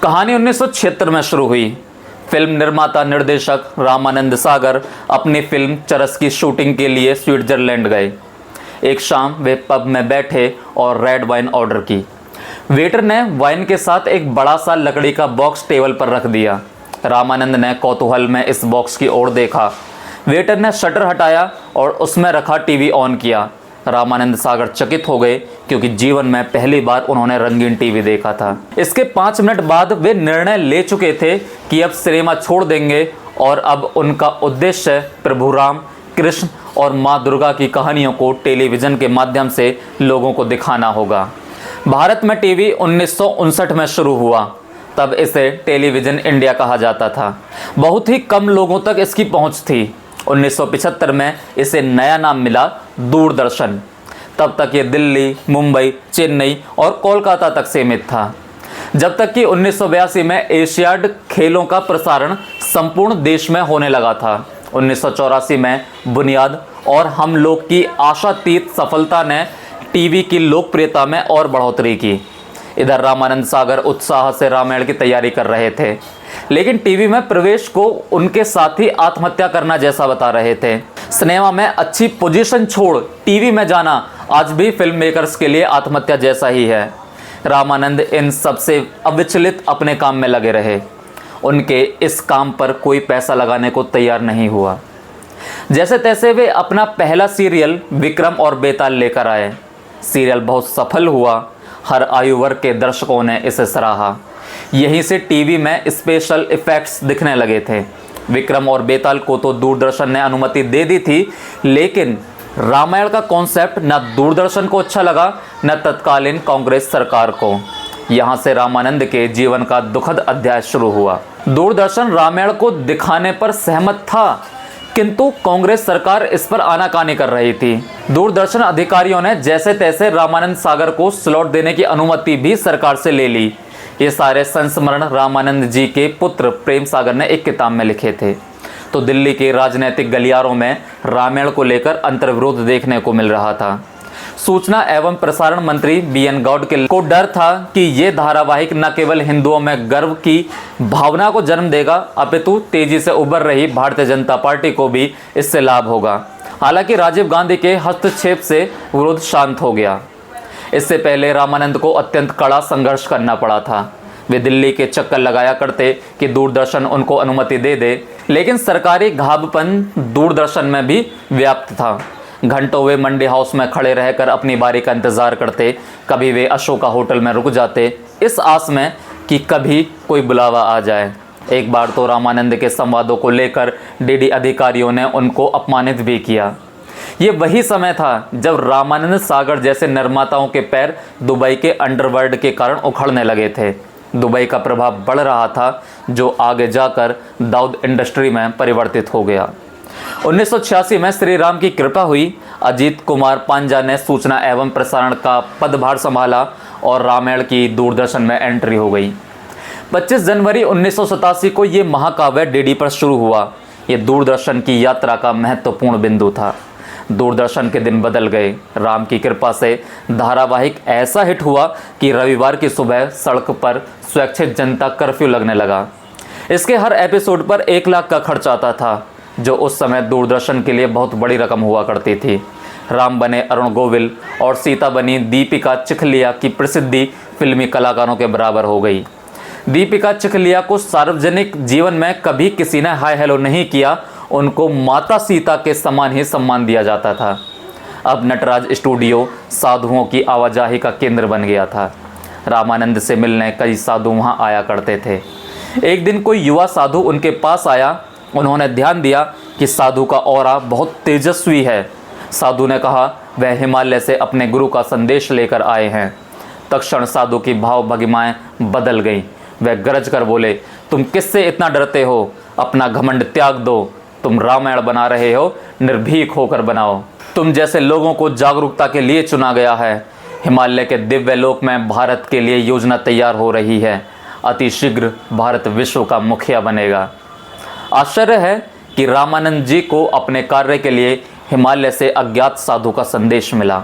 कहानी 1976 में शुरू हुई। फिल्म निर्माता निर्देशक रामानंद सागर अपनी फिल्म चरस की शूटिंग के लिए स्विट्जरलैंड गए। एक शाम वे पब में बैठे और रेड वाइन ऑर्डर की। वेटर ने वाइन के साथ एक बड़ा सा लकड़ी का बॉक्स टेबल पर रख दिया। रामानंद ने कौतूहल में इस बॉक्स की ओर देखा। वेटर ने शटर हटाया और उसमें रखा टीवी ऑन किया। रामानंद सागर चकित हो गए क्योंकि जीवन में पहली बार उन्होंने रंगीन टीवी देखा था। इसके 5 मिनट बाद वे निर्णय ले चुके थे कि अब सिनेमा छोड़ देंगे और अब उनका उद्देश्य प्रभु राम, कृष्ण और माँ दुर्गा की कहानियों को टेलीविज़न के माध्यम से लोगों को दिखाना होगा। भारत में टीवी 1959 में शुरू हुआ। तब इसे टेलीविज़न इंडिया कहा जाता था। बहुत ही कम लोगों तक इसकी पहुंच थी। 1975 में इसे नया नाम मिला दूरदर्शन। तब तक ये दिल्ली, मुंबई, चेन्नई और कोलकाता तक सीमित था, जब तक कि 1982 में एशियाड खेलों का प्रसारण संपूर्ण देश में होने लगा था। 1984 में बुनियाद और हम लोग की आशातीत सफलता ने टीवी की लोकप्रियता में और बढ़ोतरी की। इधर रामानंद सागर उत्साह से रामायण की तैयारी कर रहे थे, लेकिन टीवी में प्रवेश को उनके साथी आत्महत्या करना जैसा बता रहे थे। सिनेमा में अच्छी पोजीशन छोड़ टीवी में जाना आज भी फिल्म मेकर्स के लिए आत्महत्या जैसा ही है। रामानंद इन सबसे अविचलित अपने काम में लगे रहे। उनके इस काम पर कोई पैसा लगाने को तैयार नहीं हुआ। जैसे तैसे वे अपना पहला सीरियल विक्रम और बेताल लेकर आए। सीरियल बहुत सफल हुआ। हर आयु वर्ग के दर्शकों ने इसे सराहा। यहीं से टीवी में स्पेशल इफ़ेक्ट्स दिखने लगे थे। विक्रम और बेताल को तो दूरदर्शन ने अनुमति दे दी थी, लेकिन रामायण का कॉन्सेप्ट न दूरदर्शन को अच्छा लगा न तत्कालीन कांग्रेस सरकार को। यहाँ से रामानंद के जीवन का दुखद अध्याय शुरू हुआ। दूरदर्शन रामायण को दिखाने पर सहमत था, किंतु कांग्रेस सरकार इस पर आनाकानी कर रही थी। दूरदर्शन अधिकारियों ने जैसे तैसे रामानंद सागर को स्लॉट देने की अनुमति भी सरकार से ले ली। ये सारे संस्मरण रामानंद जी के पुत्र प्रेम सागर ने एक किताब में लिखे थे। तो दिल्ली के राजनीतिक गलियारों में रामायण को लेकर अंतर्विरोध देखने को मिल रहा था। सूचना एवं प्रसारण मंत्री बीएन गौड़ को डर था कि ये धारावाहिक न केवल हिंदुओं में गर्व की भावना को जन्म देगा, अपितु तेजी से उभर रही भारतीय जनता पार्टी को भी इससे लाभ होगा। हालांकि राजीव गांधी के हस्तक्षेप से विरोध शांत हो गया। इससे पहले रामानंद को अत्यंत कड़ा संघर्ष करना पड़ा था। वे दिल्ली के चक्कर लगाया करते कि दूरदर्शन उनको अनुमति दे दे, लेकिन सरकारी घाबपन दूरदर्शन में भी व्याप्त था। घंटों वे मंडी हाउस में खड़े रहकर अपनी बारी का इंतजार करते। कभी वे अशोका होटल में रुक जाते, इस आस में कि कभी कोई बुलावा आ जाए। एक बार तो रामानंद के संवादों को लेकर डीडी अधिकारियों ने उनको अपमानित भी किया। ये वही समय था जब रामानंद सागर जैसे निर्माताओं के पैर दुबई के अंडरवर्ल्ड के कारण उखड़ने लगे थे। दुबई का प्रभाव बढ़ रहा था, जो आगे जाकर दाऊद इंडस्ट्री में परिवर्तित हो गया। 1986 में श्री राम की कृपा हुई। अजीत कुमार पांजा ने सूचना एवं प्रसारण का पदभार संभाला और रामायण की दूरदर्शन में एंट्री हो गई। 25 जनवरी 1987 को ये महाकाव्य डीडी पर शुरू हुआ। ये दूरदर्शन की यात्रा का महत्वपूर्ण बिंदु था। दूरदर्शन के दिन बदल गए। राम की कृपा से धारावाहिक ऐसा हिट हुआ कि रविवार की सुबह सड़क पर स्वैच्छिक जनता कर्फ्यू लगने लगा। इसके हर एपिसोड पर 1 लाख का खर्च आता था, जो उस समय दूरदर्शन के लिए बहुत बड़ी रकम हुआ करती थी। राम बने अरुण गोविल और सीता बनी दीपिका चिखलिया की प्रसिद्धि फिल्मी कलाकारों के बराबर हो गई। दीपिका चिखलिया को सार्वजनिक जीवन में कभी किसी ने हाय हेलो नहीं किया। उनको माता सीता के समान ही सम्मान दिया जाता था। अब नटराज स्टूडियो साधुओं की आवाजाही का केंद्र बन गया था। रामानंद से मिलने कई साधु वहाँ आया करते थे। एक दिन कोई युवा साधु उनके पास आया। उन्होंने ध्यान दिया कि साधु का ऑरा बहुत तेजस्वी है। साधु ने कहा वह हिमालय से अपने गुरु का संदेश लेकर आए हैं। तत्क्षण साधु की भाव भंगिमाएं बदल गईं। वह गरज कर बोले, तुम किससे इतना डरते हो? अपना घमंड त्याग दो। तुम रामायण बना रहे हो, निर्भीक होकर बनाओ। तुम जैसे लोगों को जागरूकता के लिए चुना गया है। हिमालय के दिव्य लोक में भारत के लिए योजना तैयार हो रही है। अति शीघ्र भारत विश्व का मुखिया बनेगा। आश्चर्य है कि रामानंद जी को अपने कार्य के लिए हिमालय से अज्ञात साधु का संदेश मिला।